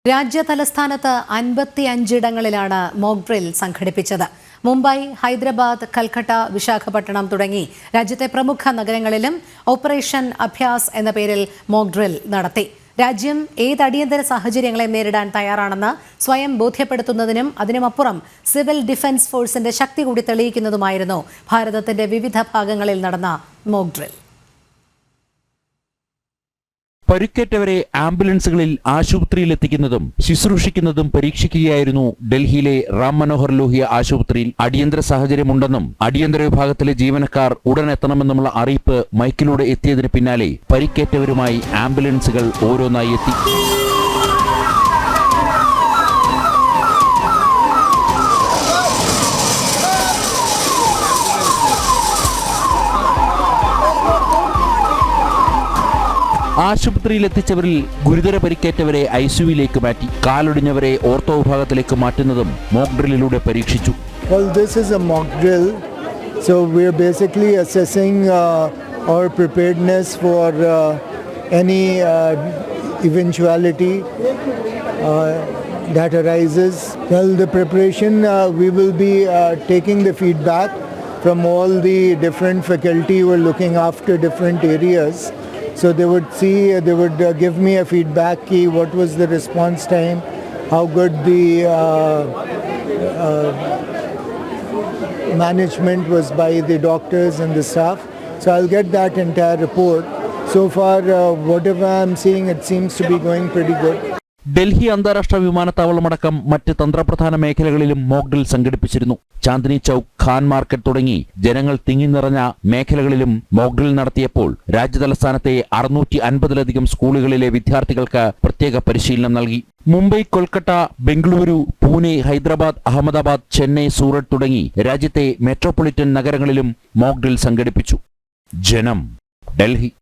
രാജ്യ തലസ്ഥാനത്ത് 55 ഇടങ്ങളിലാണ് mock drill സംഘടിപ്പിച്ചത്. മുംബൈ, ഹൈദരാബാദ്, കൽക്കട്ട, വിശാഖപട്ടണം തുടങ്ങി രാജ്യത്തെ പ്രമുഖ നഗരങ്ങളിലും ഓപ്പറേഷൻ അഭ്യാസ് എന്ന പേരിൽ മോക്ക് ഡ്രിൽ നടത്തി. രാജ്യം ഏത് അടിയന്തര സാഹചര്യങ്ങളെ നേരിടാൻ തയ്യാറാണെന്ന് സ്വയം ബോധ്യപ്പെടുത്തുന്നതിനും അതിനുമപ്പുറം സിവിൽ ഡിഫൻസ് ഫോഴ്സിന്റെ ശക്തി കൂടി തെളിയിക്കുന്നതുമായിരുന്നു ഭാരതത്തിന്റെ വിവിധ ഭാഗങ്ങളിൽ നടന്ന മോക്ക് ഡ്രിൽ. പരിക്കേറ്റവരെ ആംബുലൻസുകളിൽ ആശുപത്രിയിലെത്തിക്കുന്നതും ശുശ്രൂഷിക്കുന്നതും പരീക്ഷിക്കുകയായിരുന്നു ഡൽഹിയിലെ റാം മനോഹർ ലോഹിയ ആശുപത്രിയിൽ. അടിയന്തര സാഹചര്യമുണ്ടെന്നും അടിയന്തര വിഭാഗത്തിലെ ജീവനക്കാർ ഉടൻ എത്തണമെന്നുമുള്ള അറിയിപ്പ് മൈക്കിലൂടെ എത്തിയതിന് പിന്നാലെ പരിക്കേറ്റവരുമായി ആംബുലൻസുകൾ ഓരോന്നായി എത്തി. ആശുപത്രിയിലെത്തിച്ചവരിൽ ഗുരുതര പരിക്കേറ്റവരെ ഐസിയുവിലേക്ക് മാറ്റി. കാലൊടിഞ്ഞവരെ ഓർത്തോ വിഭാഗത്തിലേക്ക് മാറ്റുന്നതും മോക്ക് ഡ്രില്ലിലൂടെ പരീക്ഷിച്ചു. Well, this is a mock drill, so we are basically assessing our preparedness for any eventuality that arises. Well, the preparation, we will be taking the feedback from all the different faculty who are looking after different areas. So they would give me a feedback key, what was the response time, how good the management was by the doctors and the staff. So I'll get that entire report. So far, whatever I'm seeing, it seems to be going pretty good. Delhi അന്താരാഷ്ട്ര വിമാനത്താവളമടക്കം മറ്റ് തന്ത്രപ്രധാന മേഖലകളിലും mock drill സംഘടിപ്പിച്ചിരുന്നു. Chandini chowk, Khan market തുടങ്ങി ജനങ്ങൾ തിങ്ങിനിറഞ്ഞ മേഖലകളിലും mock drill നടത്തിയപ്പോൾ രാജ്യതലസ്ഥാനത്തെ 650-ലധികം സ്കൂളുകളിലെ വിദ്യാർത്ഥികൾക്ക് പ്രത്യേക പരിശീലനം നൽകി. മുംബൈ, കൊൽക്കത്ത, ബംഗളൂരു, പൂനെ, ഹൈദരാബാദ്, അഹമ്മദാബാദ്, ചെന്നൈ, സൂററ്റ് തുടങ്ങി രാജ്യത്തെ മെട്രോപൊളിറ്റൻ നഗരങ്ങളിലും മോക്ക് ഡ്രിൽ സംഘടിപ്പിച്ചു. ജനം, ഡൽഹി.